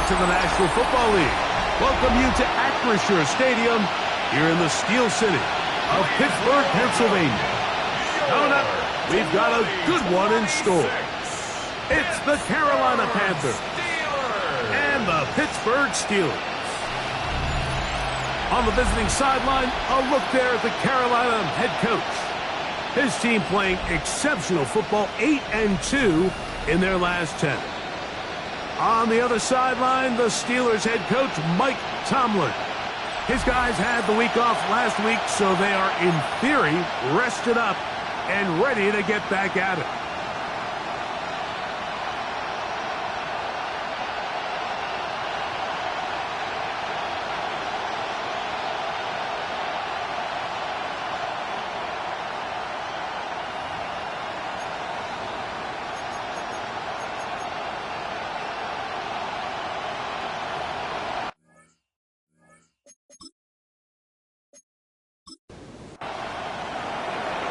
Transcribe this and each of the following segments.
to the National Football League. Welcome you to Acrisure Stadium here in the Steel City of Pittsburgh, Pennsylvania. Coming up, we've got a good one in store. It's the Carolina Panthers and the Pittsburgh Steelers. On the visiting sideline, a look there at the Carolina head coach. His team playing exceptional football, 8-2 in their last 10. On the other sideline, the Steelers head coach, Mike Tomlin. His guys had the week off last week, so they are, in theory, rested up and ready to get back at it.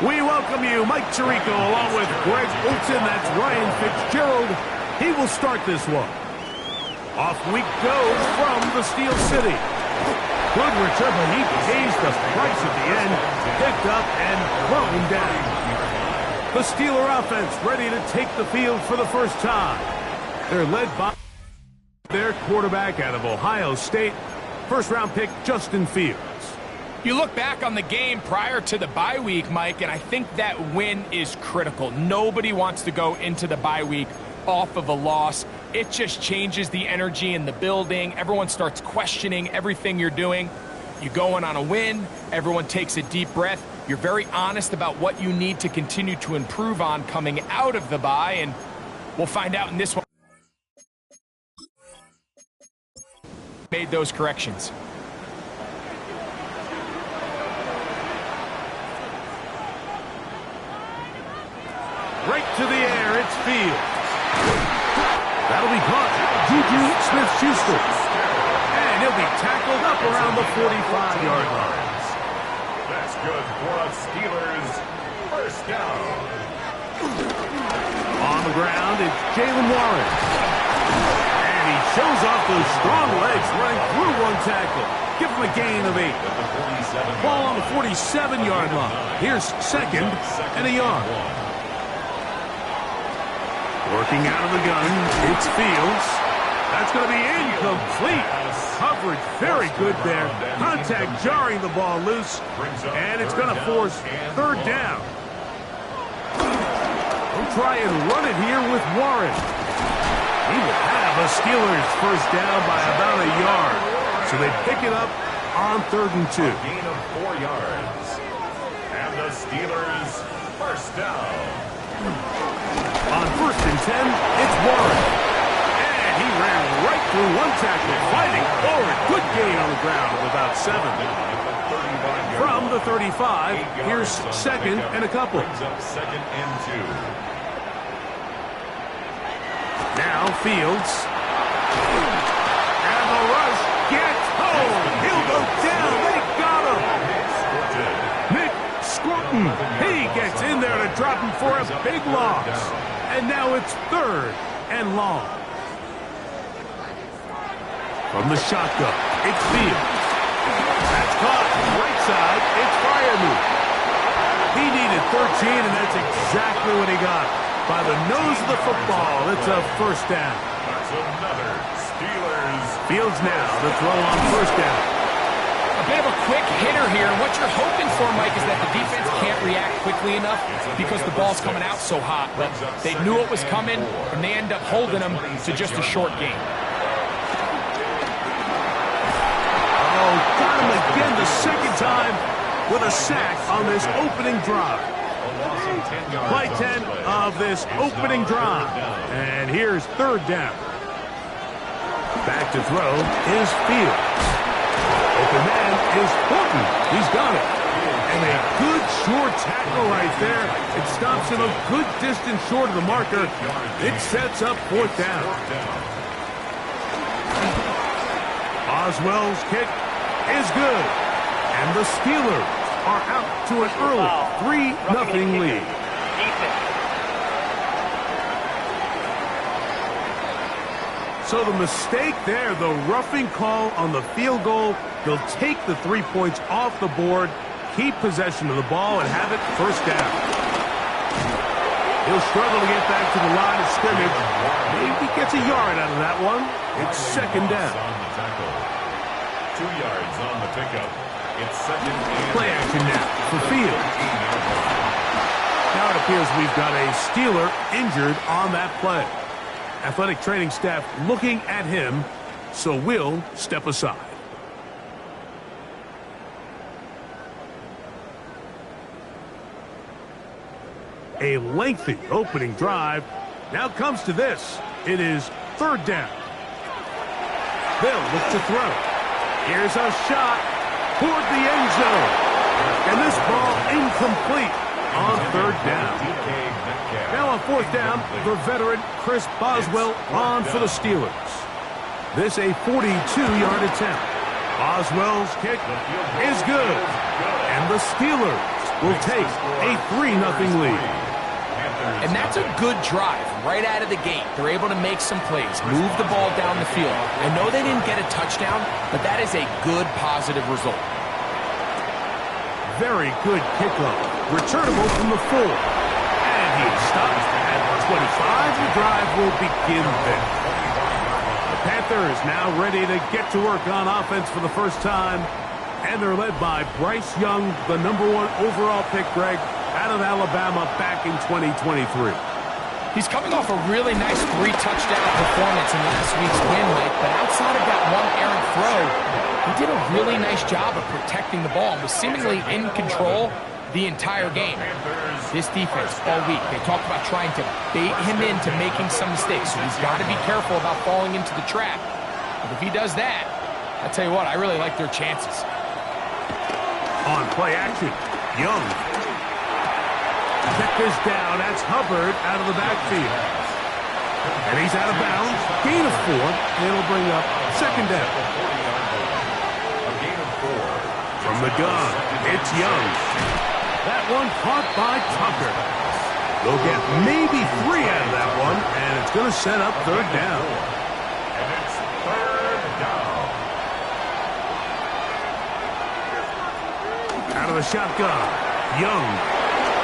We welcome you, Mike Tirico, along with Greg Olson. That's Ryan Fitzgerald. He will start this one. Off we go from the Steel City. Good return, but he pays the price at the end. Picked up and thrown down. The Steeler offense ready to take the field for the first time. They're led by their quarterback out of Ohio State, first-round pick Justin Fields. You look back on the game prior to the bye week, Mike, and I think that win is critical. Nobody wants to go into the bye week off of a loss. It just changes the energy in the building. Everyone starts questioning everything you're doing. You go in on a win. Everyone takes a deep breath. You're very honest about what you need to continue to improve on coming out of the bye, and we'll find out in this one. Made those corrections. Right to the air, it's Fields. That'll be caught. Juju Smith-Schuster. And he'll be tackled up around the 45-yard line. That's good for a Steelers first down. On the ground, it's Jalen Warren. And he shows off those strong legs running through one tackle. Give him a gain of 8. Ball on the 47-yard line. Here's second and a yard. Working out of the gun, it's Fields. That's going to be incomplete. Coverage very good there. Contact jarring the ball loose. And it's going to force third down. We'll try and run it here with Warren. He will have a Steelers first down by about a yard. So they pick it up on 3rd and 2. Gain of 4 yards. And the Steelers first down. On 1st and 10, it's Warren. And he ran right through one tackle, fighting forward. Good gain on the ground of about 7. From the 35, here's second and a couple. Second and 2. Now Fields. And the rush gets home. He'll go down. They got him. Nick Scruton. He gets in there to drop him for a big loss. And now it's 3rd and long. From the shotgun, it's Fields. That's caught. Right side, it's Fireman. He needed 13, and that's exactly what he got. By the nose of the football, it's a first down. That's another Steelers. Fields now to throw on first down. A bit of a quick hitter here. What you're hoping for, Mike, is that the defense can't react quickly enough because the ball's coming out so hot. But they knew it was coming, and they end up holding them to just a short game. Oh, got him again the second time with a sack on this opening drive. Play 10 of this opening drive. And here's 3rd down. Back to throw is Fields. Open man is Horton. He's got it. And a good short tackle right there. It stops him a good distance short of the marker. It sets up 4th down. Oswell's kick is good. And the Steelers are out to an early 3-0 lead. So the mistake there, the roughing call on the field goal, they'll take the 3 points off the board, keep possession of the ball, and have it first down. He'll struggle to get back to the line of scrimmage. Maybe gets a yard out of that one. It's second down. 2 yards on the pickup. It's second and play action now for Fields. Now it appears we've got a Steeler injured on that play. Athletic training staff looking at him, so we'll step aside. A lengthy opening drive. Now comes to this. It is third down. They'll look to throw. Here's a shot toward the end zone. And this ball incomplete on third down. Now on fourth down, the veteran Chris Boswell on for the Steelers. This a 42-yard attempt. Boswell's kick is good. And the Steelers will take a 3-0 lead. And that's a good drive right out of the gate. They're able to make some plays, move the ball down the field. I know they didn't get a touchdown, but that is a good positive result. Very good kickoff. Returnable from the 4. And he stops at 25. The drive will begin there. The Panthers now ready to get to work on offense for the first time. And they're led by Bryce Young, the #1 overall pick, Greg, out of Alabama back in 2023. He's coming off a really nice 3-touchdown performance in last week's win, Mike, but outside of that one errant throw, he did a really nice job of protecting the ball and was seemingly in control the entire game. This defense all week, they talked about trying to bait him into making some mistakes, so he's got to be careful about falling into the trap. But if he does that, I tell you what, I really like their chances. On play action, Young. Check this down. That's Hubbard out of the backfield. And he's out of bounds. Gain of 4. And it'll bring up second down. From the gun, it's Young. That one caught by Tucker. They'll get maybe 3 out of that one, and it's going to set up third down. And it's third down. Out of the shotgun, Young.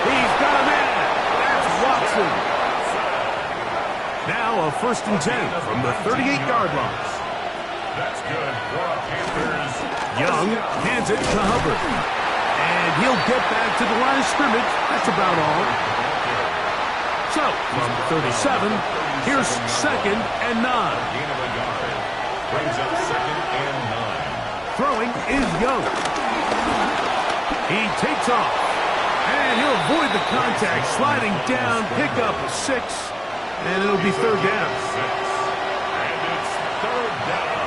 He's got a man. That's Watson. Now a 1st and 10 from the 38-yard line. That's good for Panthers. Young hands it to Hubbard. And he'll get back to the line of scrimmage. That's about all. So, from 37, here's second and 9. Gain of a yard. Brings up second and 9. Throwing is Young. He takes off. And he'll avoid the contact, sliding down, pick up a 6, and it'll be third down. 6. And it's third down.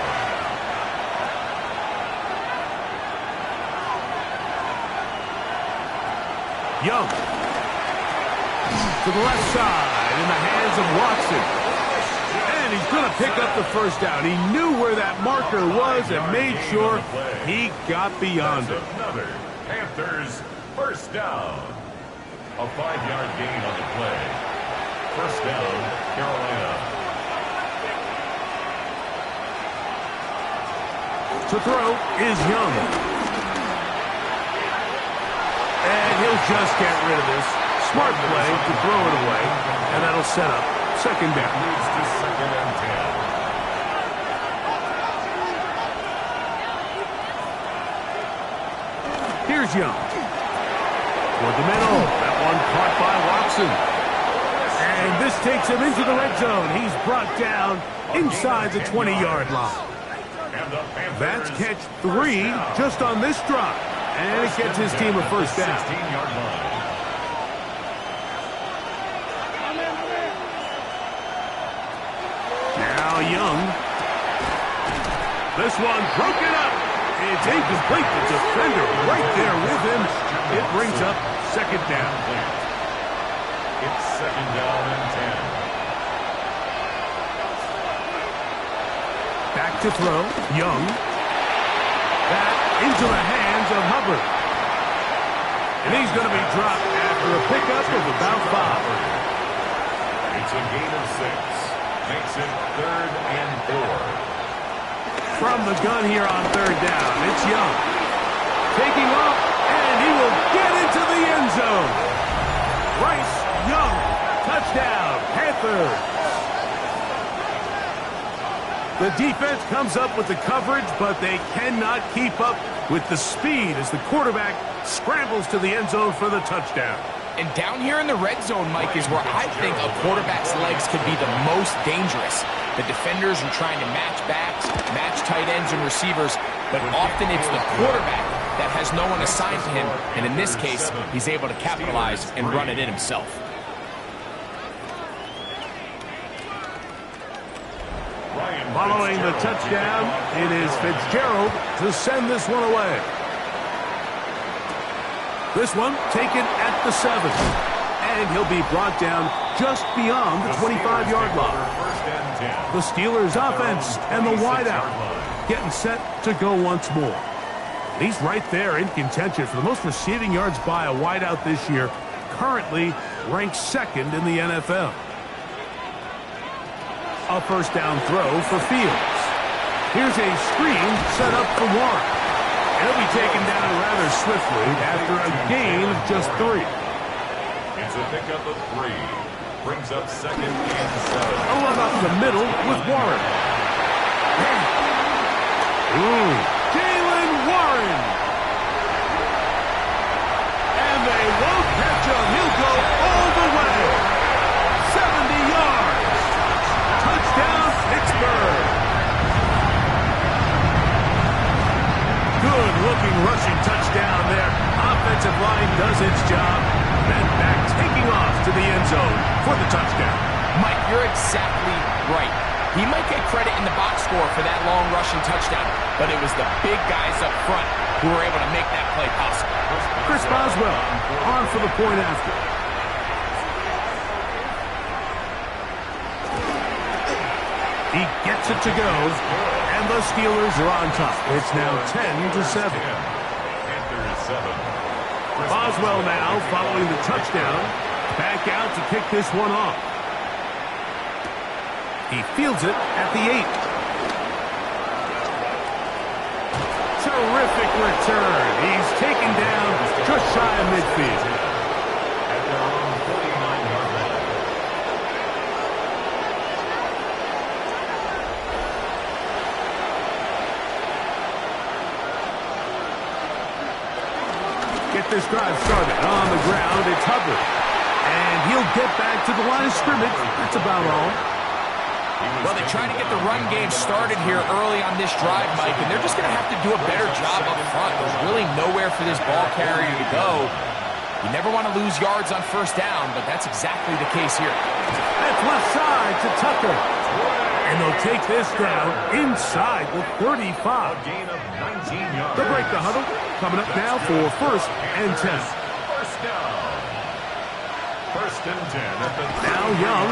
Young. To the left side, in the hands of Watson. And he's going to pick up the first down. He knew where that marker was and made sure he got beyond it. Another Panthers first down. A 5-yard gain on the play. First down, Carolina. To throw is Young. And he'll just get rid of this. Smart play to throw it away. And that'll set up second down. Leads to second and 10. Here's Young. Toward the middle. That one caught by Watson. And this takes him into the red zone. He's brought down inside the 20-yard line. That's catch 3 just on this drive. And it gets his team a first down. 16-yard line. Now Young. This one broken up. It's incomplete. The defender right there with him. It brings up second down. It's second down and 10. Back to throw. Young. That into the hands of Hubbard. And he's going to be dropped after a pickup of about 5. It's a gain of 6. Makes it 3rd and 4. From the gun here on 3rd down, it's Young. Taking off, and he will get into the end zone. Bryce Young, touchdown, Panthers. The defense comes up with the coverage, but they cannot keep up with the speed as the quarterback scrambles to the end zone for the touchdown. And down here in the red zone, Mike, is where I think a quarterback's legs could be the most dangerous. The defenders are trying to match backs, match tight ends and receivers, but often it's the quarterback that has no one assigned to him, and in this case, he's able to capitalize and run it in himself. Following the touchdown, it is Fitzgerald to send this one away. This one taken at the 7. And he'll be brought down just beyond the 25-yard line. The Steelers' offense and the wideout getting set to go once more. He's right there in contention for the most receiving yards by a wideout this year, currently ranked 2nd in the NFL. A first down throw for Fields. Here's a screen set up for Warren. He'll be taken down rather swiftly after a gain of just 3. It's a pickup of 3. Brings up 2nd and 7. A run up the middle with Warren. Jalen Warren. And they won't catch him. He'll go all the way. 70 yards. Touchdown, Pittsburgh. Good-looking rushing touchdown there. Offensive line does its job. Then back taking off to the end zone for the touchdown. Mike, you're exactly right. He might get credit in the box score for that long rushing touchdown, but it was the big guys up front who were able to make that play possible. Chris Boswell on for the point after. He gets it to go, and the Steelers are on top. It's now 10-7. Panthers 7. Boswell now following the touchdown. Back out to kick this one off. He fields it at the 8. Terrific return. He's taken down just shy of midfield. At their own 49-yard line. Get this drive started. On the ground, it's Hubbard. And he'll get back to the line of scrimmage. That's about all. Well, they try to get the run game started here early on this drive, Mike, and they're just going to have to do a better job up front. There's really nowhere for this ball carrier to go. You never want to lose yards on first down, but that's exactly the case here. That's left side to Tucker. And they'll take this down inside the 35. A gain of 19 yards. They'll break the huddle. Coming up now for 1st and 10. First down. 1st and 10 at the Now Young.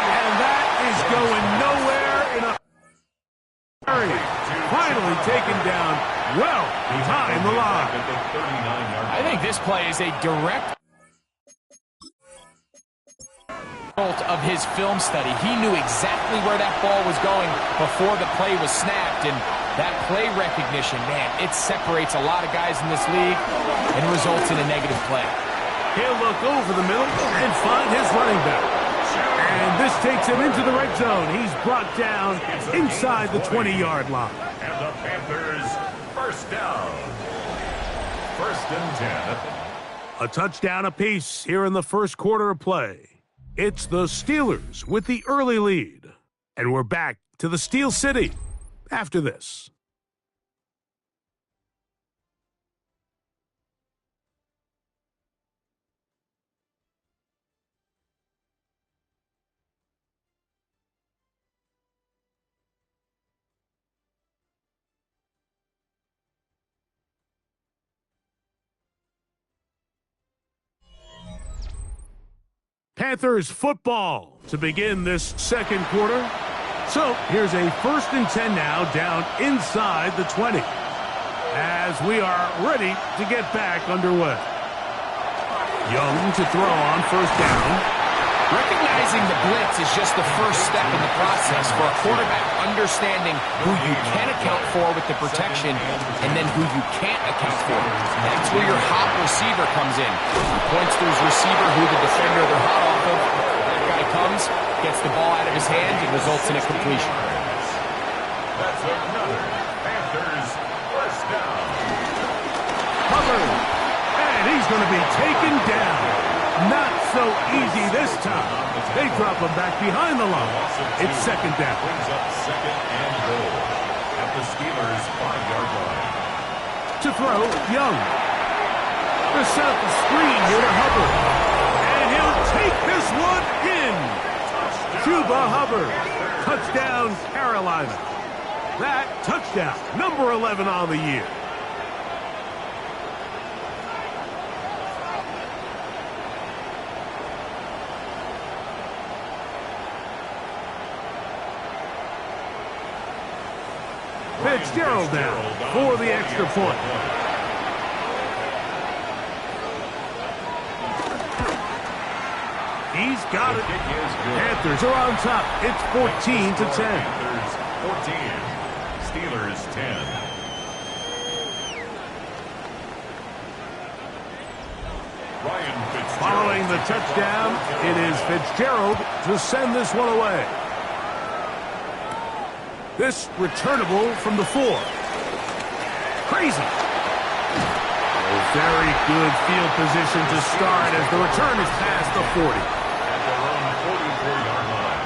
And that is going nowhere in a hurry. Finally taken down well behind the line. At the 39-yard line. I think this play is a direct result of his film study. He knew exactly where that ball was going before the play was snapped, and that play recognition, man, it separates a lot of guys in this league and results in a negative play. He'll look over the middle and find his running back. And this takes him into the red zone. He's brought down inside the 20-yard line. And the Panthers, first down. 1st and 10. A touchdown apiece here in the first quarter of play. It's the Steelers with the early lead. And we're back to the Steel City after this. Panthers football to begin this second quarter. So here's a 1st and 10 now down inside the 20 as we are ready to get back underway. Young to throw on 1st down. Recognizing the blitz is just the first step in the process for a quarterback, understanding who you can account for with the protection and then who you can't account for. That's where your hot receiver comes in. He points to his receiver who the defender they're hot off of. That guy comes, gets the ball out of his hand, and results in a completion. That's another Panthers first down. Hubbard, and he's going to be taken down. Not so easy this time. They drop him back behind the line. It's second down. Brings up second and goal at the Steelers' 5-yard line. To throw, Young. They set up the screen here to Hubbard. And he'll take this one in. Chuba Hubbard. Touchdown, Carolina. That touchdown, number 11 on the year. Fitzgerald now for the extra point. He's got it. Panthers are on top. It's 14-10. Panthers 14, Steelers 10. Ryan Fitzgerald. Following the touchdown, it is Fitzgerald to send this one away. This returnable from the 4. Crazy. A very good field position to start as the return is past the 40. At their own 44-yard line.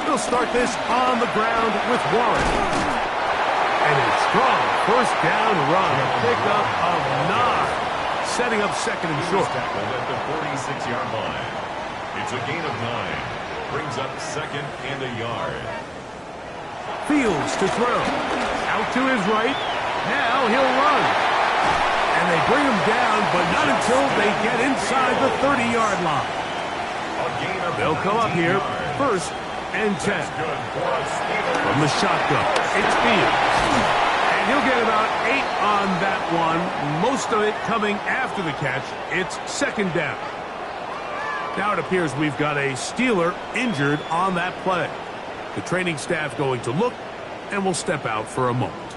They'll start this on the ground with Warren. And a strong first down run. A pickup of 9. Setting up second and short. Tackled at the 46-yard line. It's a gain of 9. Brings up second and a yard. Fields to throw. Out to his right. Now he'll run. And they bring him down, but not until they get inside the 30-yard line. A gain of They'll come up here, yards. first and 10. Good for a Steelers. From the shotgun, it's Fields. And he'll get about 8 on that one, most of it coming after the catch. It's second down. Now it appears we've got a Steeler injured on that play. The training staff going to look, and will step out for a moment.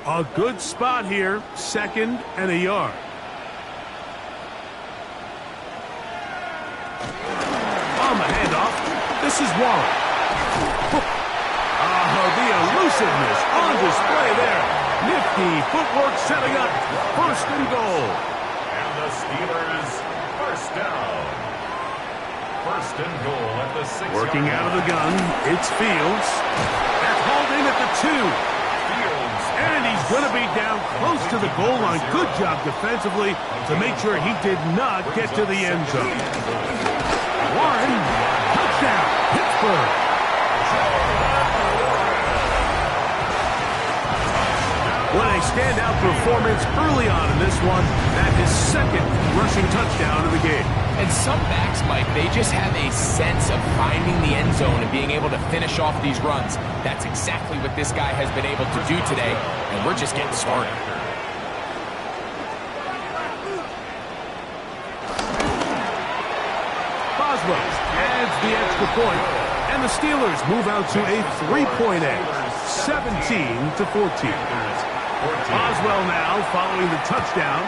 A good spot here, second and a yard. On the handoff, this is Warren. The elusiveness on display there. Nifty footwork setting up first and goal. And the Steelers first down. First and goal at the 6-yard Working out of the line. gun, it's Fields. That's hauled in at the 2. Fields. And he's going to be down close to the goal line. Good job defensively to make sure he did not get to the end zone. Warren, touchdown, Pittsburgh. What a standout performance early on in this one. That is second rushing touchdown of the game. And some backs, Mike, they just have a sense of finding the end zone and being able to finish off these runs. That's exactly what this guy has been able to do today, and we're just getting started. Boswell adds the extra point, and the Steelers move out to a 3-point edge, 17-14. Boswell now following the touchdown,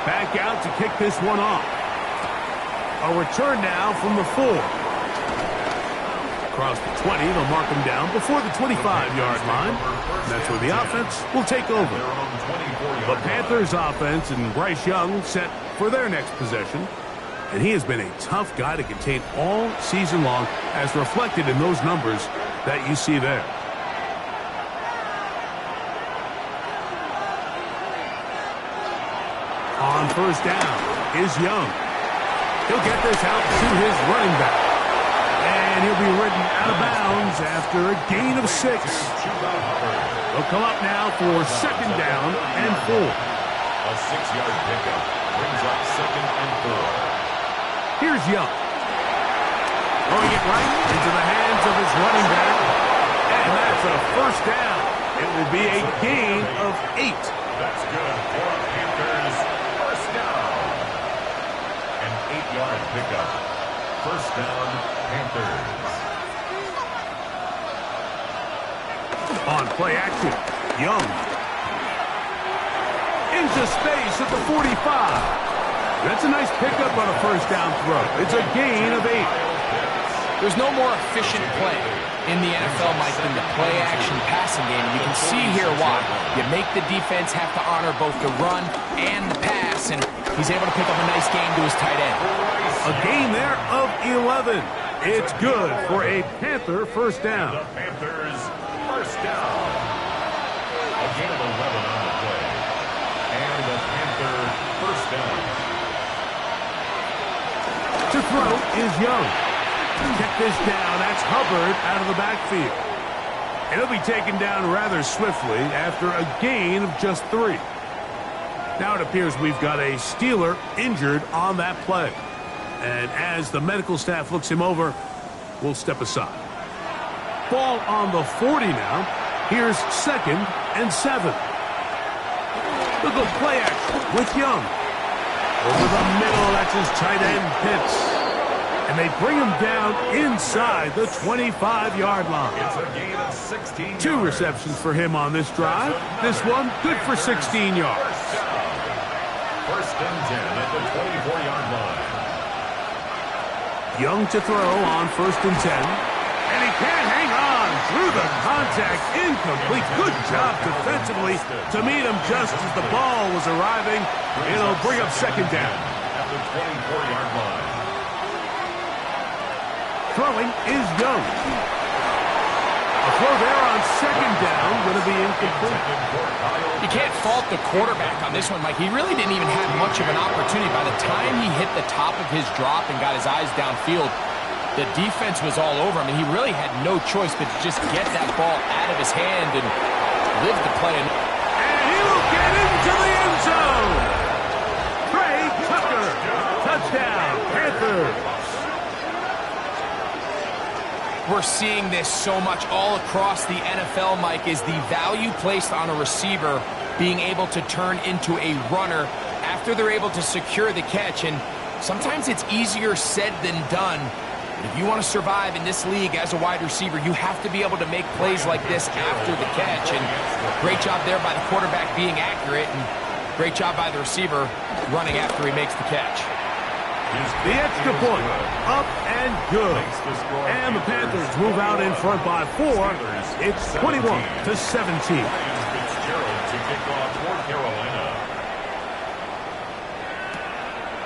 back out to kick this one off. A return now from the 4. Across the 20, they'll mark him down before the 25-yard line. That's where the offense will take over. The Panthers offense and Bryce Young set for their next possession. And he has been a tough guy to contain all season long, as reflected in those numbers that you see there. On first down is Young. He'll get this out to his running back. And he'll be ridden out of bounds after a gain of 6. They'll come up now for second down and 4. A 6-yard pickup brings up second and 4. Here's Young. Throwing it right into the hands of his running back. And that's a first down. It will be a gain of 8. That's good for a Panthers first down. An 8-yard pickup. First down, Panthers. On play action, Young. Into space at the 45. That's a nice pickup on a first down throw. It's a gain of 8. There's no more efficient play in the NFL, Mike, than the play-action passing game. You can see here why. You make the defense have to honor both the run and the pass, and he's able to pick up a nice gain to his tight end. A gain there of 11. It's good for a Panther first down. The Panthers first down. A gain of 11 on the play. And the Panther first down. To throw is Young. Check this down. That's Hubbard out of the backfield. And he'll be taken down rather swiftly after a gain of just 3. Now it appears we've got a Steeler injured on that play. And as the medical staff looks him over, we'll step aside. Ball on the 40 now. Here's 2nd and 7. Look at play action with Young. Over the middle, that's his tight end, Pitts. And they bring him down inside the 25-yard line. It's a gain of 16 2 receptions for him on this drive. This one good for 16 yards. First and 10 at the 24-yard line. Young to throw on 1st and 10. And he can't hang on through the contact. Incomplete. Good job defensively to meet him just as the ball was arriving. It'll bring up 2nd down. At the 24-yard line. Throwing is Young. A throw there on 2nd down. Going to be incomplete. You can't fault the quarterback on this one, Mike. He really didn't even have much of an opportunity. By the time he hit the top of his drop and got his eyes downfield, the defense was all over him, and he really had no choice but to just get that ball out of his hand and live the play. And he will get into the end zone. Trey Tucker. Touchdown, Panthers. We're seeing this so much all across the NFL, Mike, is the value placed on a receiver being able to turn into a runner after they're able to secure the catch. And sometimes it's easier said than done. If you want to survive in this league as a wide receiver, you have to be able to make plays like this after the catch. And great job there by the quarterback being accurate, and great job by the receiver running after he makes the catch. The extra point, up and good. And the Panthers move out in front by 4. It's 21-17.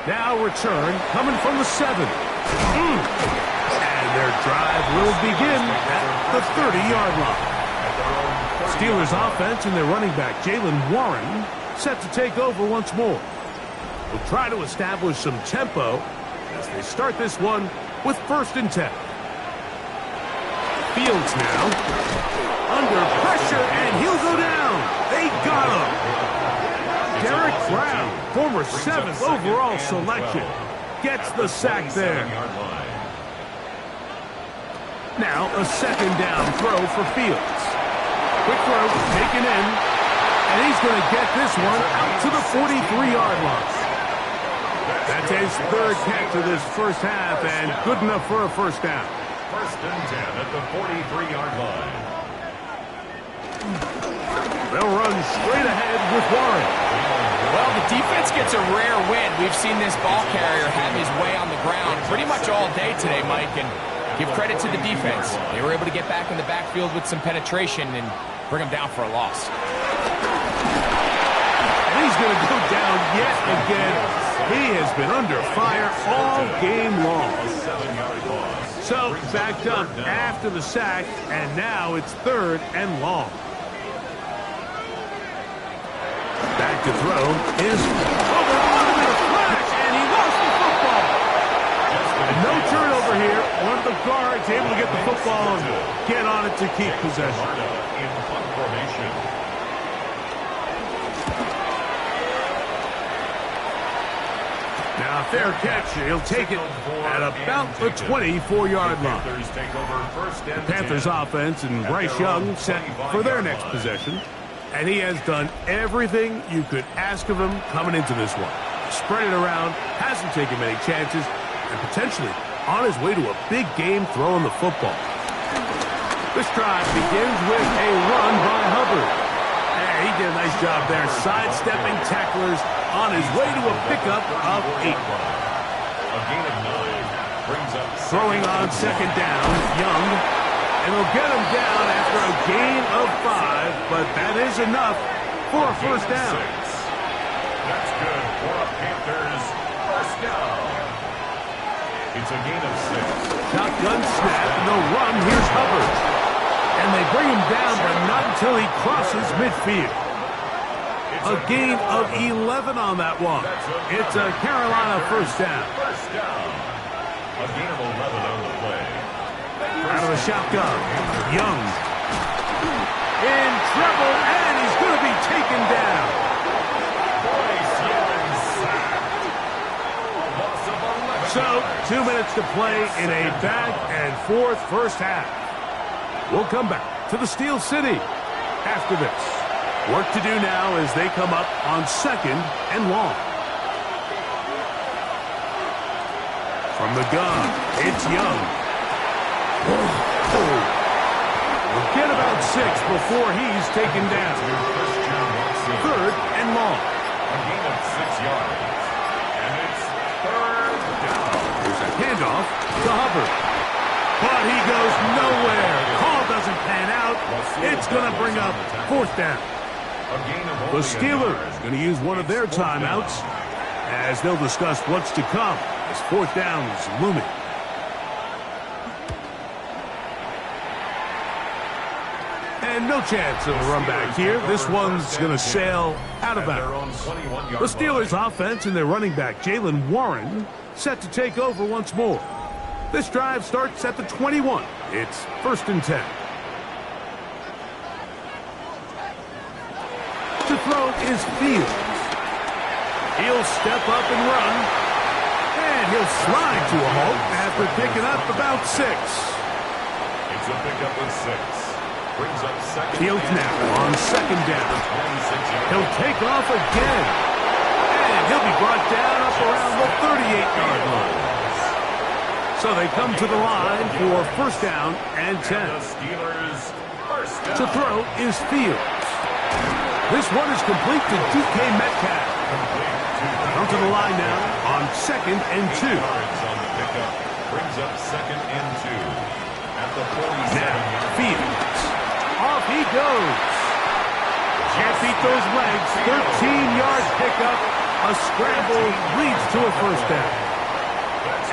Now return coming from the 7. And their drive will begin at the 30-yard line. Steelers offense and their running back, Jalen Warren, set to take over once more. Will try to establish some tempo as they start this one with 1st and 10. Fields now under pressure, and he'll go down. They got him. Derek Brown, former 7th overall selection, gets the sack there. Now a 2nd down throw for Fields. Quick throw taken in, and he's going to get this one out to the 43-yard line. That's his 3rd catch of this first half, and good enough for a first down. 1st and 10 at the 43-yard line. They'll run straight ahead with Warren. Well, the defense gets a rare win. We've seen this ball carrier have his way on the ground pretty much all day today, Mike, and give credit to the defense. They were able to get back in the backfield with some penetration and bring him down for a loss. And he's going to go down yet again. He has been under fire all game long. So, backed up after the sack, and now it's 3rd and long. Back to throw is over under the flash, and he lost the football. And no turnover here. One of the guards able to get the football and get on it to keep possession. Now A fair catch. He'll take it at about the 24-yard line. The Panthers offense and Bryce Young set for their next possession. And he has done everything you could ask of him coming into this one. Spread it around, hasn't taken many chances, and potentially on his way to a big game throwing the football. This drive begins with a run by Hubbard. And he did a nice job there, sidestepping tacklers on his way to a pickup of 8. A gain of 9 brings up throwing on second down, Young. And they'll get him down after a gain of 5, but that is enough for a first down. That's good for a Panthers first down. It's a gain of 6. Shotgun snap, and they'll run. Here's Hubbard. And they bring him down, but not until he crosses midfield. A gain of 11 on that one. It's a Carolina first down. First down. A gain of 11 on the play. Out of the shotgun, Young. In trouble, and he's going to be taken down. Bryce Young sacked. A loss of 11. So, 2 minutes to play in a back-and-forth first half. We'll come back to the Steel City after this. Work to do now as they come up on second and long. From the gun, it's Young. We'll get about 6 before he's taken down. Third and long. A gain of 6 yards. And it's third down. There's a handoff to Hubbard. But he goes nowhere. Call doesn't pan out. It's going to bring up fourth down. The Steelers going to use one of their timeouts as they'll discuss what's to come as fourth down is looming. And no chance of a run back here. This one's going to sail out of bounds. The Steelers offense and their running back, Jaylen Warren, set to take over once more. This drive starts at the 21. It's first and 10. To throw is Fields. He'll step up and run. And he'll slide to a halt after picking up about 6. It's a pickup of 6. Brings up second. Fields now on second down. He'll take off again. And he'll be brought down up around the 38-yard line. So they come to the line for first down and 10. To throw is Fields. This one is complete to DK Metcalf. Come to the line now on second and 2. Brings up second and 2. At the 47. Now, Fields. Off he goes. Can't beat those legs. 13-yard pickup. A scramble leads to a first down.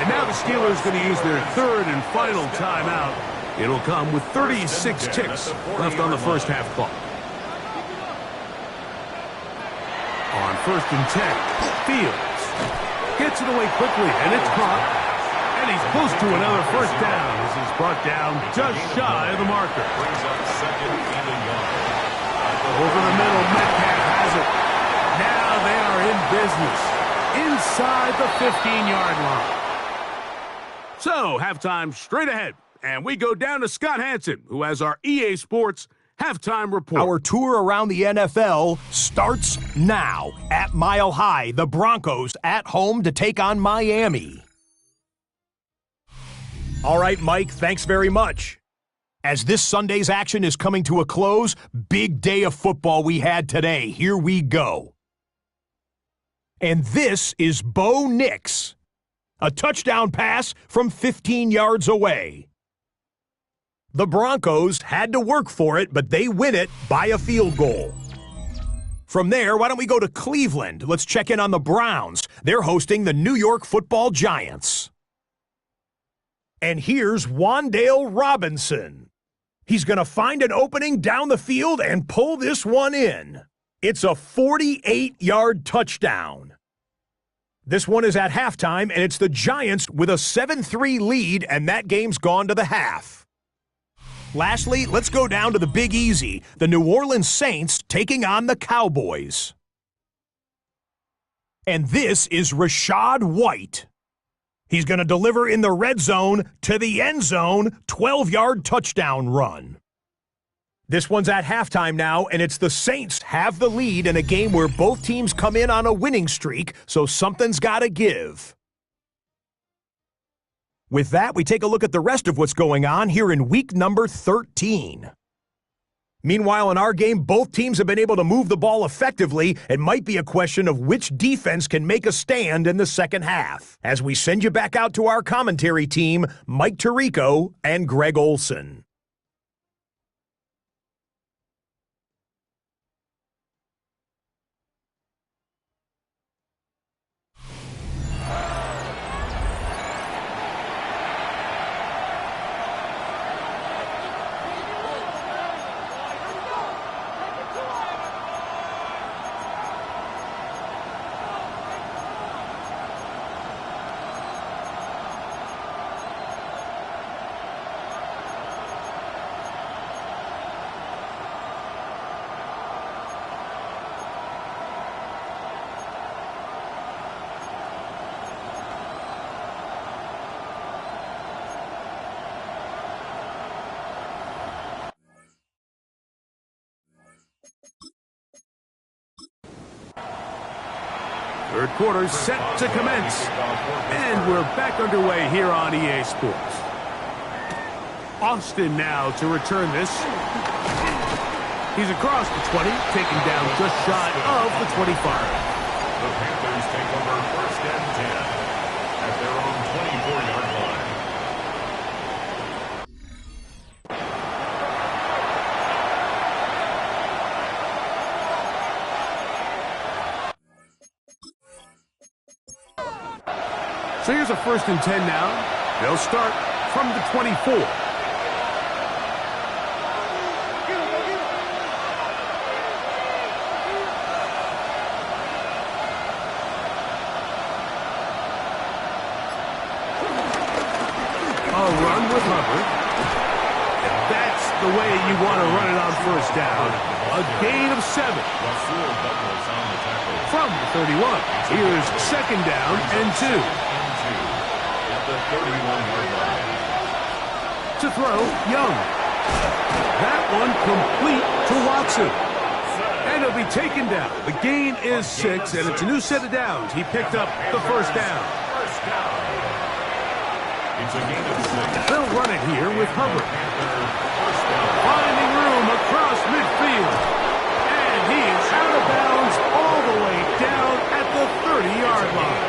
And now the Steelers going to use their third and final timeout. It'll come with 36 ticks left on the first half clock. On first and 10, Fields gets it away quickly, and it's caught. And he's close to another first down as he's brought down just shy of the marker. Brings up second and a yard. Over the middle, Metcalf has it. Now they are in business inside the 15-yard line. So, halftime straight ahead, and we go down to Scott Hansen, who has our EA Sports halftime report. Our tour around the NFL starts now. At Mile High, the Broncos at home to take on Miami. All right, Mike, thanks very much. As this Sunday's action is coming to a close, big day of football we had today. Here we go. And this is Bo Nix. A touchdown pass from 15 yards away. The Broncos had to work for it, but they win it by a field goal. From there, why don't we go to Cleveland? Let's check in on the Browns. They're hosting the New York Football Giants. And here's Wan'Dale Robinson. He's going to find an opening down the field and pull this one in. It's a 48-yard touchdown. This one is at halftime, and it's the Giants with a 7-3 lead, and that game's gone to the half. Lastly, let's go down to the Big Easy, the New Orleans Saints taking on the Cowboys. And this is Rachaad White. He's going to deliver in the red zone to the end zone, 12-yard touchdown run. This one's at halftime now, and it's the Saints have the lead in a game where both teams come in on a winning streak, so something's got to give. With that, we take a look at the rest of what's going on here in week number 13. Meanwhile, in our game, both teams have been able to move the ball effectively. It might be a question of which defense can make a stand in the second half. As we send you back out to our commentary team, Mike Tirico and Greg Olson. Third quarter set to commence. And we're back underway here on EA Sports. Austin now to return this. He's across the 20, taken down just shy of the 25. The Panthers take over first and 10 at their own 24-yard line. So here's a first and 10 now. They'll start from the 24. A run with Hubbard. And that's the way you want to run it on first down. A gain of 7. From the 31. Here's second down and 2. The 31-yard line. To throw, Young. That one complete to Watson. And he'll be taken down. The gain is 6, and it's a new set of downs. He picked up the first down. It's a gain of 6. They'll run it here with Hubbard. Finding room across midfield. And he is out of bounds all the way down at the 30-yard line.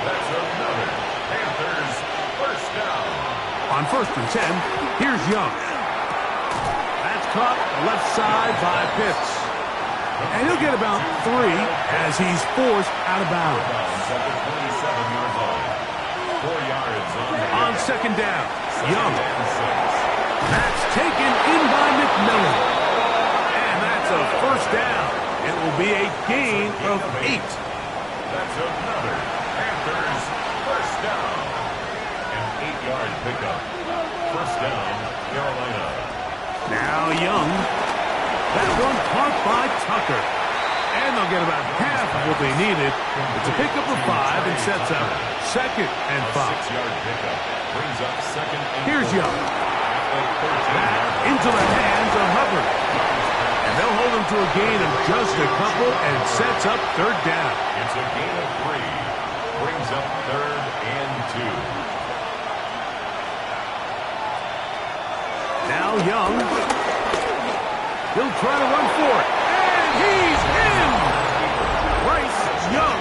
That's another Panthers first down. On first and 10, here's Young. That's caught left side by Pitts. And he'll get about 3 as he's forced out of bounds. At the 27-yard line. 4 yards on second down, Young. That's taken in by McMillan. And that's a first down. It will be a gain of 8. That's another Panthers first down. An 8-yard pickup. First down, Carolina. Now Young. That one caught by Tucker. And they'll get about half of what they needed. It's a pickup of 5 and sets up second and 5. 6-yard pickup brings up second and 4. Here's Young. Back into the hands of Hubbard. And they'll hold him to a gain of just a couple and sets up third down. It's a gain of 3. Brings up third and 2. Now Young. He'll try to run for it. And he's in! Bryce Young.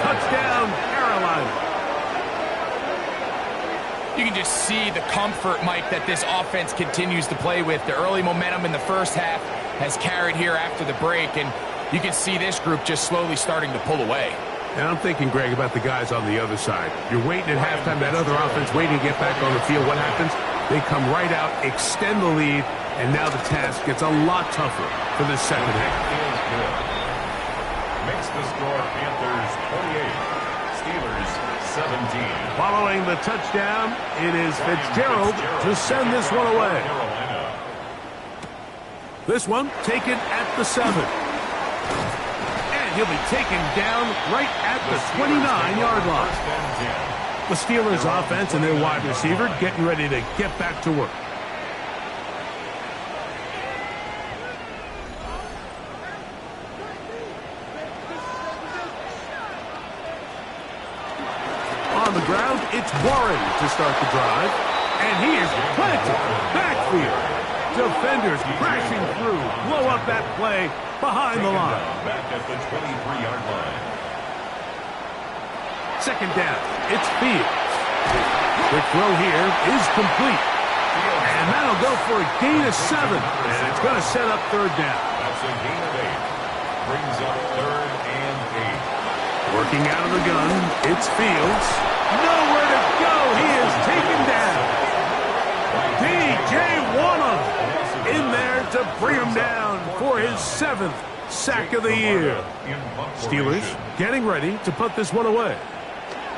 Touchdown, Carolina. You can just see the comfort, Mike, that this offense continues to play with. The early momentum in the first half has carried here after the break, and you can see this group just slowly starting to pull away. And I'm thinking, Greg, about the guys on the other side. You're waiting at halftime, that other offense waiting to get back on the field. What happens? They come right out, extend the lead, and now the task gets a lot tougher for this second half. Makes the score Panthers 28, Steelers 17. Following the touchdown, it is Fitzgerald to send this one away. This one taken at the 7. And And he'll be taken down right at the 29-yard line. The Steelers offense and their wide receiver getting ready to get back to work. On the ground, it's Warren to start the drive. And he is planted. Backfield. Defenders crashing through. Blow up that play behind the line. Back at the 23-yard line. Second down, it's Fields. Quick throw here is complete. And that'll go for a gain of 7. And it's going to set up third down. That's a gain of 8. Brings up 3rd and 8. Working out of the gun, it's Fields. Nowhere to go. He is taken down. P.J. Wanham in there to bring him down for his 7th sack of the year. Steelers getting ready to put this one away.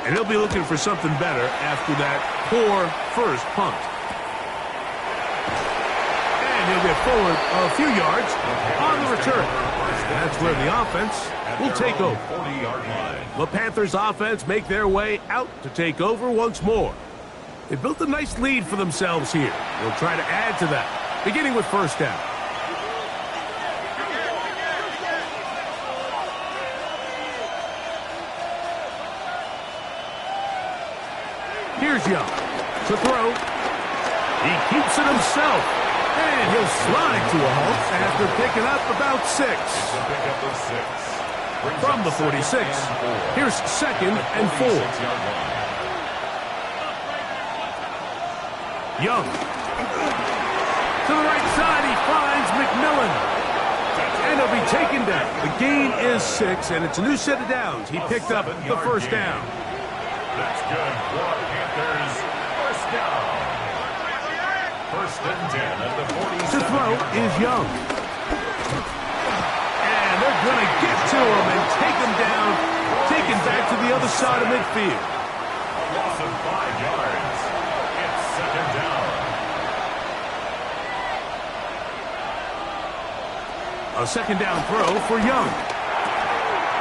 And he'll be looking for something better after that poor first punt. And he'll get forward a few yards on the return. And that's where the offense will take over. The Panthers offense make their way out to take over once more. They built a nice lead for themselves here. They'll try to add to that, beginning with first down. Here's Young to throw. He keeps it himself. And he'll slide to a halt after picking up about 6. From the 46, here's 2nd and 4. Young. To the right side, he finds McMillan. And he'll be taken down. The gain is 6, and it's a new set of downs. He picked up the first down. That's good for Panthers. First down. 1st and 10 at the 47. To throw is Young. And they're going to get to him and take him down. Taken back to the other side of midfield. A loss of 5 yards. It's 2nd down. A 2nd down throw for Young.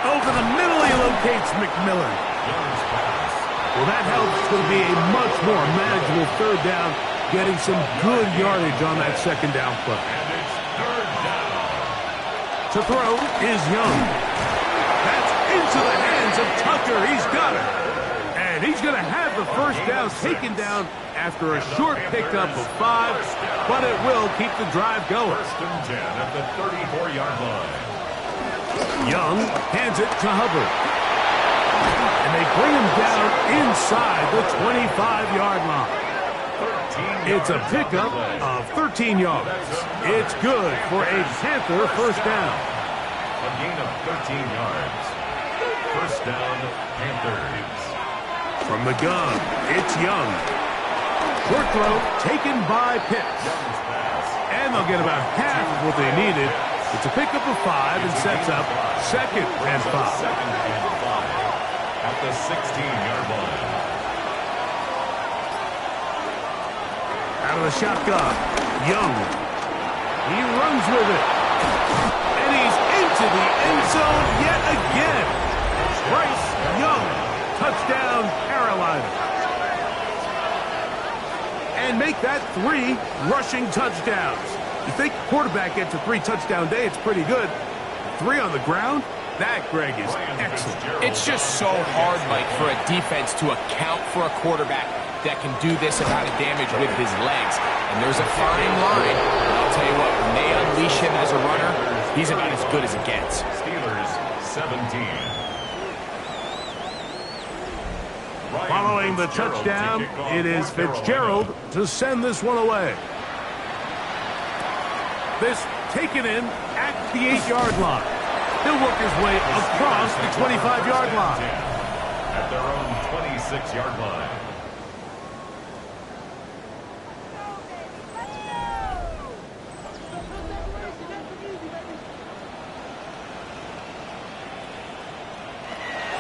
Over the middle, he locates McMillan. Young's pass. Well, that helps to be a much more manageable 3rd down, getting some good yardage on that 2nd down play. And it's 3rd down. To throw is Young. That's into the hands of Tucker. He's got it. And he's going to have the first down taken down after a short pickup of 5, but it will keep the drive going. 1st and 10 at the 34-yard line. Young hands it to Hubbard. And they bring him down inside the 25-yard line. It's a pickup of 13 yards. It's good for a Panther first down. A gain of 13 yards. First down, Panthers. From the gun, it's Young. Short throw taken by Pitts. And they'll get about half of what they needed. It's a pickup of 5 and sets up 2nd and 5. 2nd and 5 at the 16-yard line. Out of the shotgun, Young. He runs with it. And he's into the end zone yet again. Bryce Young, touchdown, Carolina. And make that 3 rushing touchdowns. You think quarterback gets a 3-touchdown day, it's pretty good. 3 on the ground? That, Greg, is excellent. It's just so hard, Mike, for a defense to account for a quarterback that can do this amount of damage with his legs. And there's a fine line. But I'll tell you what, when they unleash him as a runner, he's about as good as it gets. Steelers 17. Following the touchdown, it is Fitzgerald to send this one away. This taken in at the 8-yard line. He'll work his way across the 25-yard line. At their own 26-yard line.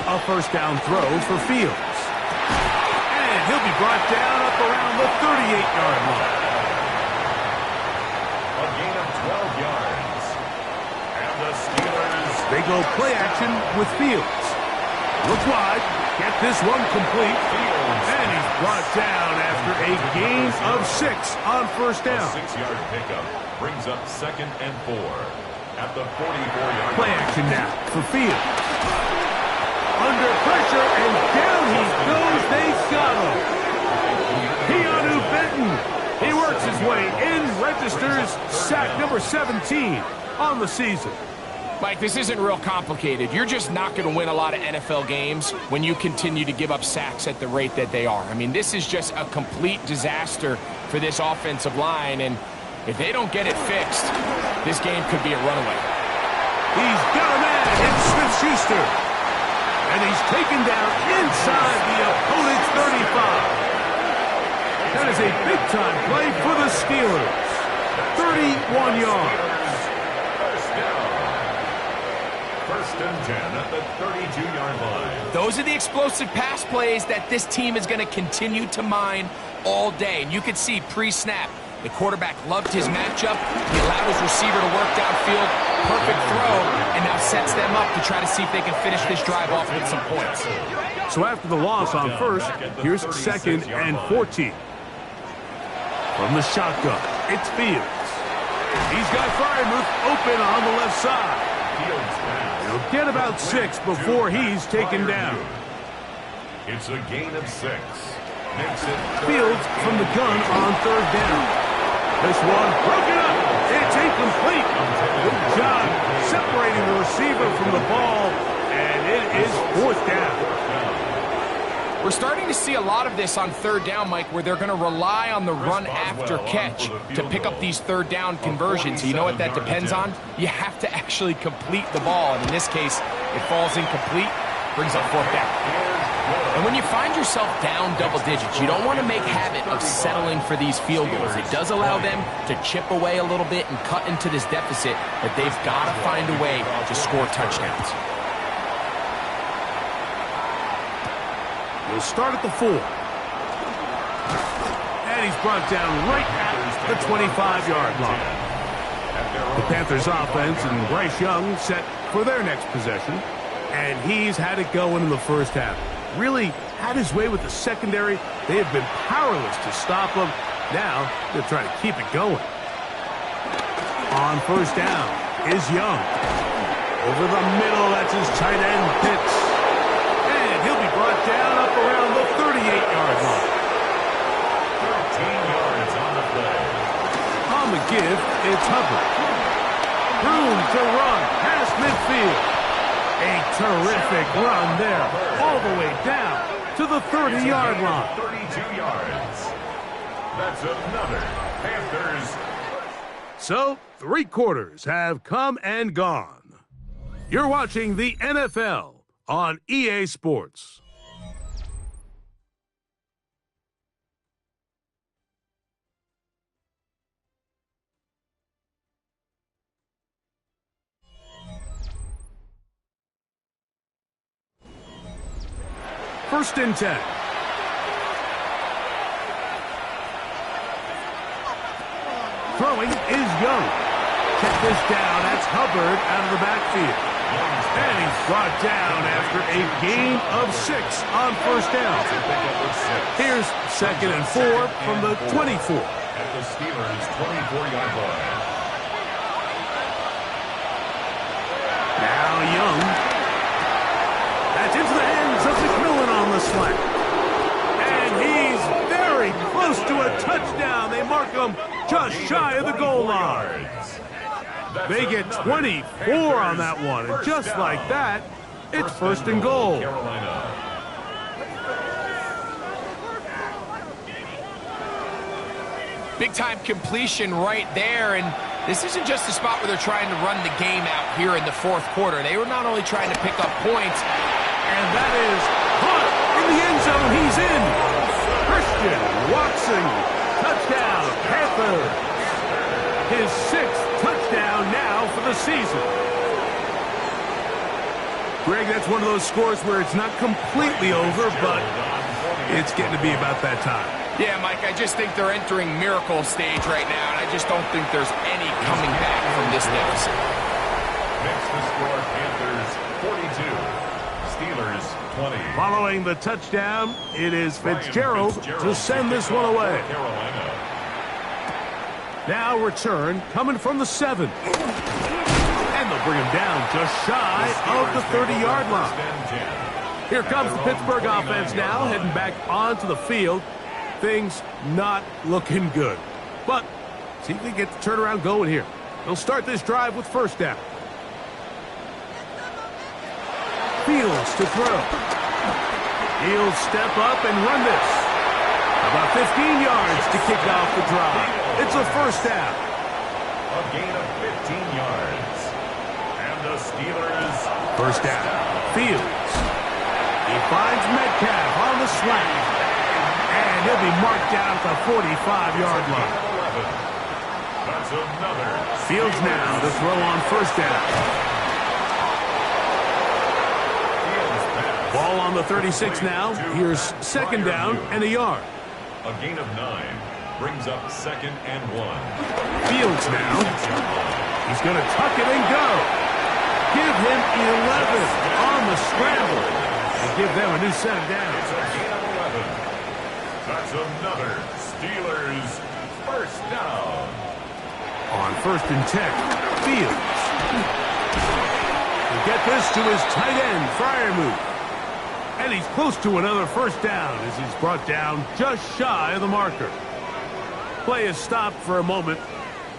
A first down throw for Fields. And he'll be brought down up around the 38-yard line. A gain of 12 yards. And the Steelers They go play action with Fields. Looks wide. Get this one complete. And he's brought down after a gain of 6 on first down. A 6-yard pickup brings up 2nd and 4 at the 44-yard line. Play action now for Fields. Under pressure, and down he goes. They got him. Keanu Benton. He works his way in, registers sack number 17 on the season. Mike, this isn't real complicated. You're just not going to win a lot of NFL games when you continue to give up sacks at the rate that they are. I mean, this is just a complete disaster for this offensive line, and if they don't get it fixed, this game could be a runaway. He's got a man in Smith-Schuster, and he's taken down inside the opponent's 35. That is a big-time play for the Steelers. 31 yards. First and 10 at the 32-yard line. Those are the explosive pass plays that this team is going to continue to mine all day. And you can see pre-snap, the quarterback loved his matchup. He allowed his receiver to work downfield. Perfect throw, and now sets them up to try to see if they can finish this drive off with some points. So after the loss on first, here's 2nd and 14. From the shotgun, it's Fields. He's got Freiermuth open on the left side. He'll get about 6 before he's taken down. It's a gain of 6. Makes it Fields from the gun on 3rd down. This one broken up. It's incomplete. Good job separating the receiver from the ball, and it is 4th down. We're starting to see a lot of this on 3rd down, Mike, where they're going to rely on the run after catch to pick up these 3rd down conversions. So you know what that depends on? You have to actually complete the ball. And in this case, it falls incomplete, brings up 4th down. And when you find yourself down double digits, you don't want to make habit of settling for these field goals. It does allow them to chip away a little bit and cut into this deficit, but they've got to find a way to score touchdowns. We'll start at the 4. And he's brought down right at the 25-yard line. The Panthers offense and Bryce Young set for their next possession. And he's had it going in the first half. Really had his way with the secondary. They have been powerless to stop him. Now they're trying to keep it going. On first down is Young. Over the middle, that's his tight end, Pitts. And he'll be brought down up around the 38-yard line. 13 yards on the play. On the give, it's Hubbard. Room to run past midfield. A terrific run there, all the way down to the 30-yard line. 32 yards. That's another Panthers. So, 3 quarters have come and gone. You're watching the NFL on EA Sports. First and 10. Throwing is Young. Check this down. That's Hubbard out of the backfield. And he's brought down after a gain of 6 on first down. Here's 2nd and 4 from the 24. At the Steelers' 24-yard line. Now Young. That's into the hands of McMillan on the slant. And he's very close to a touchdown. They mark him just shy of the goal line. They get 24 on that one. And just like that, it's first and goal. Big-time completion right there, and this isn't just a spot where they're trying to run the game out here in the 4th quarter. They were not only trying to pick up points, and that is caught in the end zone. He's in. Christian Watson, touchdown, Panthers. His 6th touchdown now for the season. Greg, that's one of those scores where it's not completely over, but it's getting to be about that time. Yeah, Mike, I just think they're entering miracle stage right now, and I just don't think there's any coming back from this deficit. Makes the score Panthers 42, Steelers 20. Following the touchdown, it is Fitzgerald to send this one away. Carolina. Now return coming from the 7. And they'll bring him down just shy of the 30-yard line. Here comes the Pittsburgh offense now, heading back onto the field. Things not looking good. But see if they get the turnaround going here. They'll start this drive with first down. Fields to throw. He'll step up and run this. About 15 yards to kick off the drive. It's a first down. A gain of 15 yards. And the Steelers... First down. Fields. He finds Metcalf on the slant. And he'll be marked down at the 45-yard line. That's another. Fields now to throw on first down. Ball on the 36 now. Here's second down and a yard. A gain of 9 brings up 2nd and 1. Fields now. He's going to tuck it and go. Give him 11 on the scramble. And give them a new set of downs. It's a gain of 11. That's another Steelers first down. On 1st and 10, Fields. He'll get this to his tight end, Freiermuth. And he's close to another first down as he's brought down just shy of the marker. Play is stopped for a moment.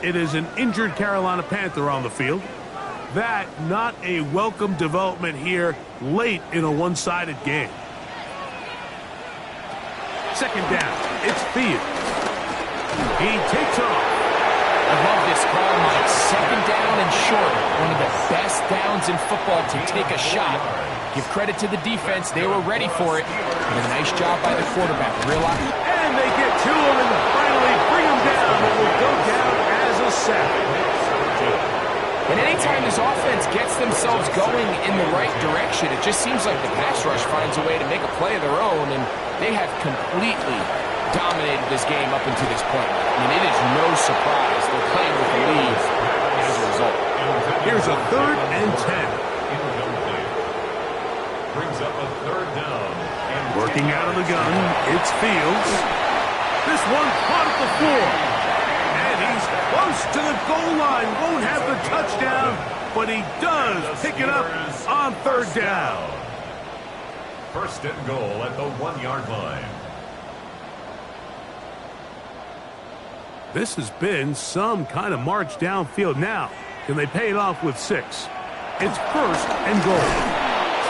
It is an injured Carolina Panther on the field. That not a welcome development here late in a one-sided game. Second down, it's Fields. He takes off. I love this call, Mike. Second down and short. One of the best downs in football to take a shot. Give credit to the defense. They were ready for it. And a nice job by the quarterback. And they get to him and finally bring him down. It will go down as a sack. And anytime this offense gets themselves going in the right direction, it just seems like the pass rush finds a way to make a play of their own, and they have completely dominated this game up until this point. I mean, it is no surprise they're playing with the lead as a result. Here's a 3rd and 10. Brings up a 3rd down. And Working out of the gun, it's Fields. This one caught at the 4. And he's close to the goal line. Won't have the touchdown, but he does pick it up on 3rd down. 1st and goal at the 1-yard line. This has been some kind of march downfield. Now, can they pay it off with 6? It's 1st and goal.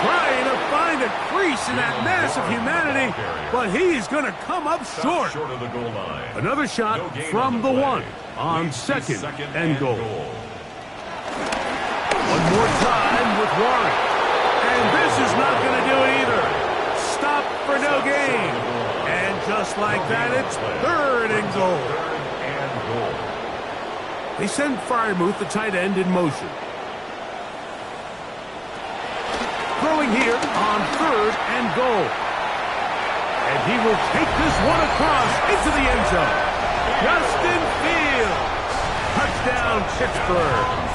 Trying to find a crease in that mass of humanity, but he's going to come up short. Short of the goal line. Another shot from the 1 on 2nd and goal. One more time with Warren. And this is not going to do it either. Stop for no gain. And just like that, it's 3rd and goal. They send Freiermuth, the tight end, in motion. Throwing here on 3rd and goal. And he will take this one across into the end zone. Justin Fields. Touchdown, Pittsburgh.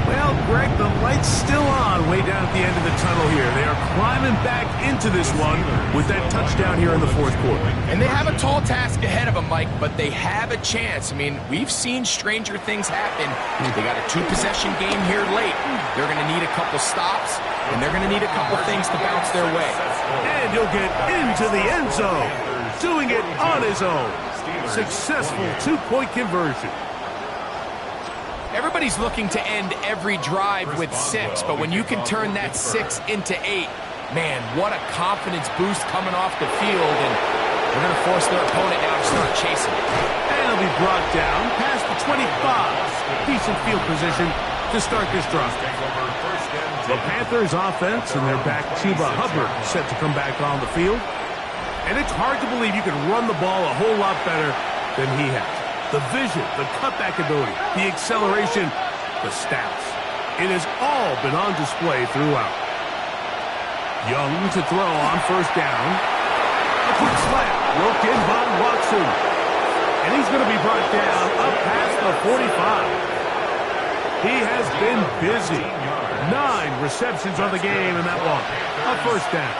Well, Greg, the light's still on way down at the end of the tunnel here. They are climbing back into this one with that touchdown here in the 4th quarter. And they have a tall task ahead of them, Mike, but they have a chance. I mean, we've seen stranger things happen. They got a 2-possession game here late. They're going to need a couple stops, and they're going to need a couple things to bounce their way. And he'll get into the end zone, doing it on his own. Successful 2-point conversion. Everybody's looking to end every drive with 6, but when you can turn that 6 into 8, man, what a confidence boost coming off the field, and they're going to force their opponent now to start chasing it. And he'll be brought down past the 25. Decent field position to start this drive. The Panthers offense and their back Chuba Hubbard set to come back on the field. And it's hard to believe you can run the ball a whole lot better than he has. The vision, the cutback ability, the acceleration, the stats. It has all been on display throughout. Young to throw on 1st down. A quick slant, worked in by Watson. And he's going to be brought down up past the 45. He has been busy. 9 receptions on the game in that one. A first down.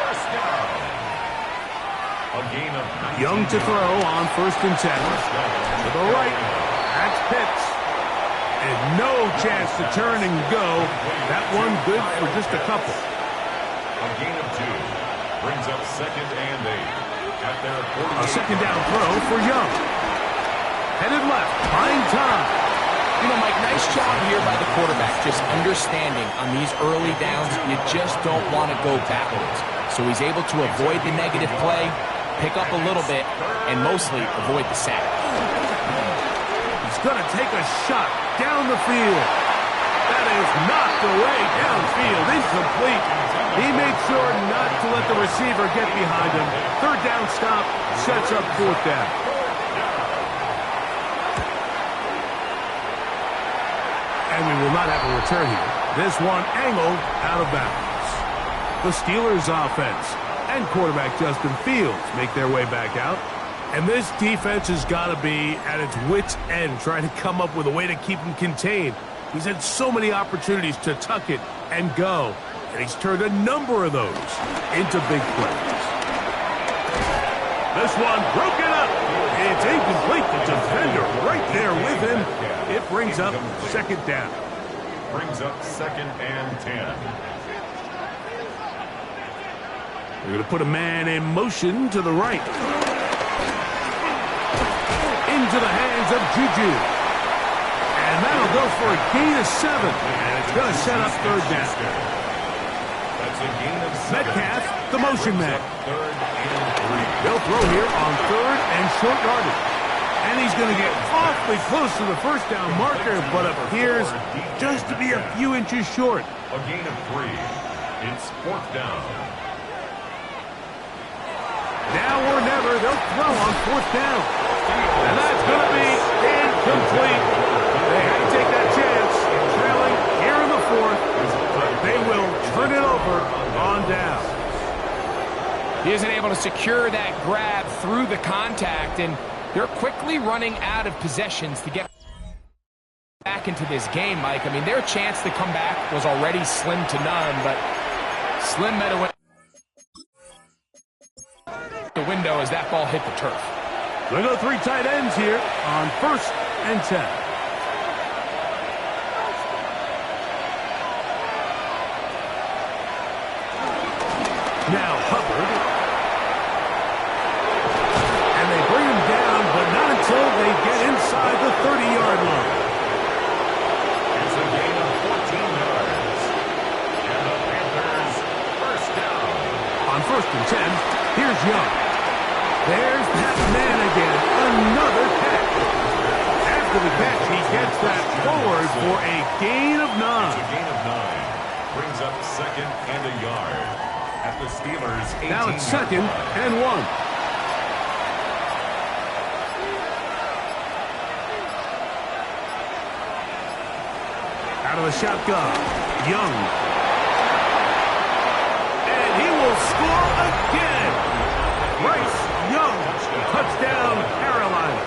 Young to throw on 1st and 10. To the right. That's Pitts. And no chance to turn and go. That one good for just a couple. A gain of 2. Brings up 2nd and 8. At their 48. A 2nd down throw for Young. Headed left. Buying time. You know, Mike, nice job here by the quarterback, just understanding on these early downs, you just don't want to go backwards. So he's able to avoid the negative play, pick up a little bit, and mostly avoid the sack. He's going to take a shot down the field. That is knocked away downfield, incomplete. He made sure not to let the receiver get behind him. 3rd down stop sets up 4th down. And we will not have a return here. This one angled out of bounds. The Steelers offense and quarterback Justin Fields make their way back out. And this defense has got to be at its wits' end trying to come up with a way to keep him contained. He's had so many opportunities to tuck it and go, and he's turned a number of those into big plays. This one broken up. It's incomplete. The defender right there with him. It brings up 2nd down. Brings up 2nd and 10. We're going to put a man in motion to the right. Into the hands of Juju. And that'll go for a gain of 7. And it's going to set up 3rd down. That's a gain of 7. Metcalf, the motion man. 3rd and 3. They'll throw here on 3rd and short yardage. And he's going to get awfully close to the 1st down marker, but appears just to be a few inches short. A gain of 3. It's 4th down. Now or never, they'll throw on 4th down. And that's going to be incomplete. They had to take that chance, trailing here in the 4th, but they will turn it over on down. He isn't able to secure that grab through the contact, and they're quickly running out of possessions to get back into this game, Mike. I mean, their chance to come back was already slim to none, but slim met a win. The window as that ball hit the turf. We'll go 3 tight ends here on 1st and 10. Now Hubbard. And they bring him down, but not until they get inside the 30-yard line. It's a gain of 14 yards. And the Panthers 1st down. On 1st and 10, here's Young. There's that man again. Another catch. After the catch, he gets that forward for a gain of 9. It's a gain of 9. Brings up 2nd and a yard. At the Steelers' 18. Now it's 2nd and 1. Out of the shotgun, Young. And he will score again. Bryce Young, touchdown, Carolina.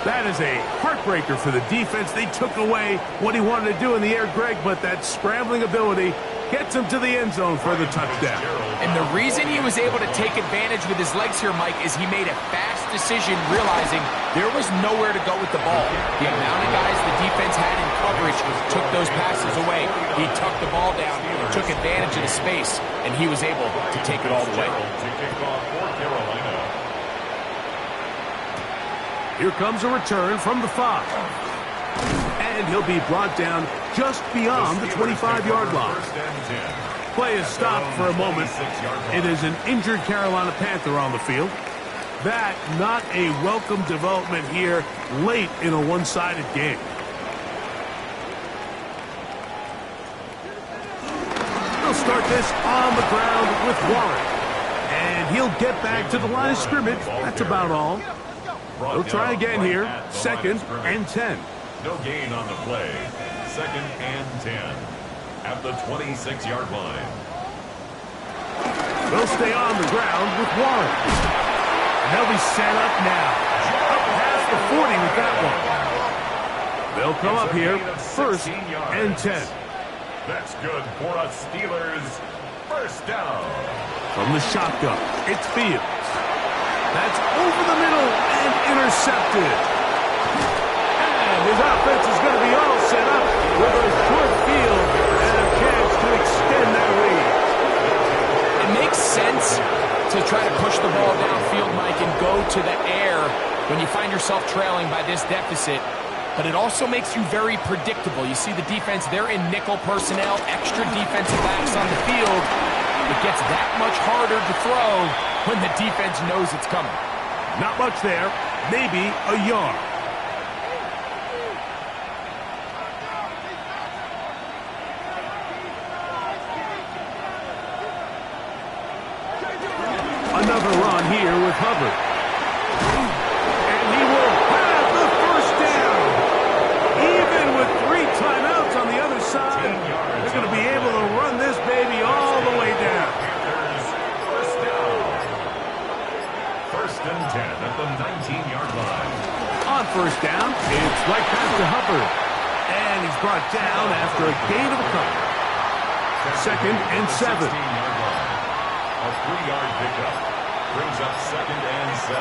That is a heartbreaker for the defense. They took away what he wanted to do in the air, Greg, but that scrambling ability gets him to the end zone for the touchdown. And the reason he was able to take advantage with his legs here, Mike, is he made a fast decision realizing there was nowhere to go with the ball. The amount of guys the defense had in coverage took those passes away. He tucked the ball down, took advantage of the space, and he was able to take it all the way. Here comes a return from the 5. And he'll be brought down just beyond the 25-yard line. Play is stopped for a moment. It is an injured Carolina Panther on the field. That not a welcome development here late in a one-sided game. They'll start this on the ground with Warren. And he'll get back to the line of scrimmage. That's about all. They'll try again here. 2nd and 10. No gain on the play. 2nd and 10. At the 26-yard line. They'll stay on the ground with Warren. And they'll be set up now. Up past the 40 with that one. They'll come up here, first and 10. That's good for a Steelers first down. From the shotgun, it's Fields. That's over the middle and intercepted. And his offense is going to be all set up with a short field and a chance to extend that lead. It makes sense to try to push the ball downfield, Mike, and go to the air when you find yourself trailing by this deficit. But it also makes you very predictable. You see the defense, they're in nickel personnel, extra defensive backs on the field. It gets that much harder to throw when the defense knows it's coming. Not much there, maybe a yard. Another run here with Hubbard. And he will have the first down. Even with 3 timeouts on the other side, they're going to be able to run this baby all the way down. First down. First and 10 at the 19-yard line. On first down, it's right back to Hubbard. And he's brought down after a gain of a couple. Second and 7. A 3-yard pickup brings up second and 7.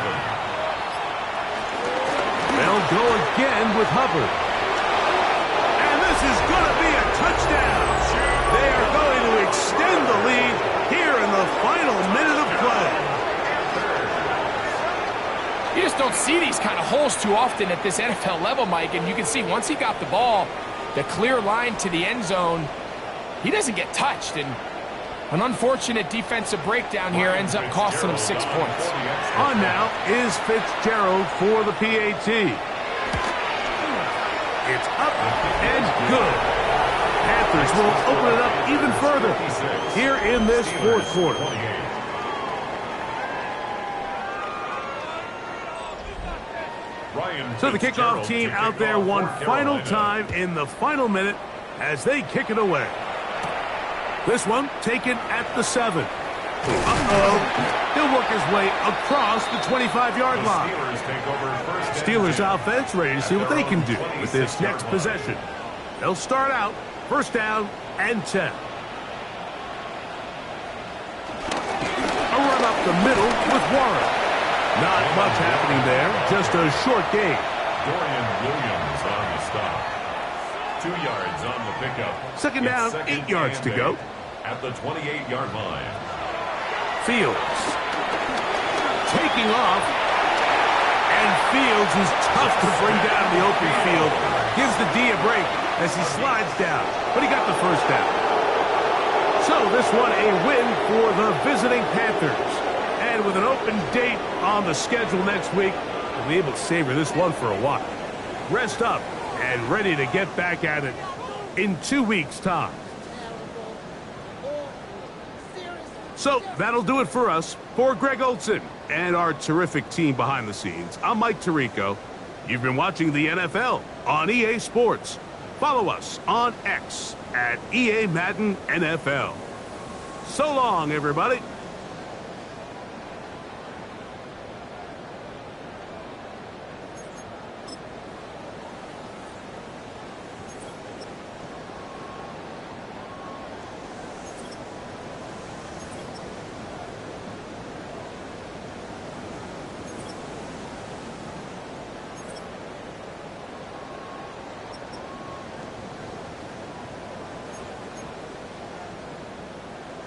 They'll go again with Hubbard. And this is going to be a touchdown. They are going to extend the lead here in the final minute of play. You just don't see these kind of holes too often at this NFL level, Mike. And you can see once he got the ball, the clear line to the end zone, he doesn't get touched. And an unfortunate defensive breakdown here ends up costing him 6 points. On now is Fitzgerald for the PAT. It's up and good. Panthers will open it up even further here in this fourth quarter. So the kickoff team out there one final time in the final minute as they kick it away. This one taken at the 7. He'll work his way across the 25-yard line. Steelers offense ready to see what they can do with this next possession. They'll start out first down and 10. A run up the middle with Warren. Not much happening there, just a short gain. Dorian Williams on the stop. 2 yards on the pickup. Second down, 8 yards to go. At the 28-yard line. Fields taking off, and Fields is tough to bring down in the open field. Gives the D a break as he slides down, but he got the first down. So this one a win for the visiting Panthers. And with an open date on the schedule next week, we'll be able to savor this one for a while. Rest up and ready to get back at it in 2 weeks' time. So that'll do it for us. For Greg Olson and our terrific team behind the scenes, I'm Mike Tirico. You've been watching the NFL on EA Sports. Follow us on X at EA Madden NFL. So long, everybody.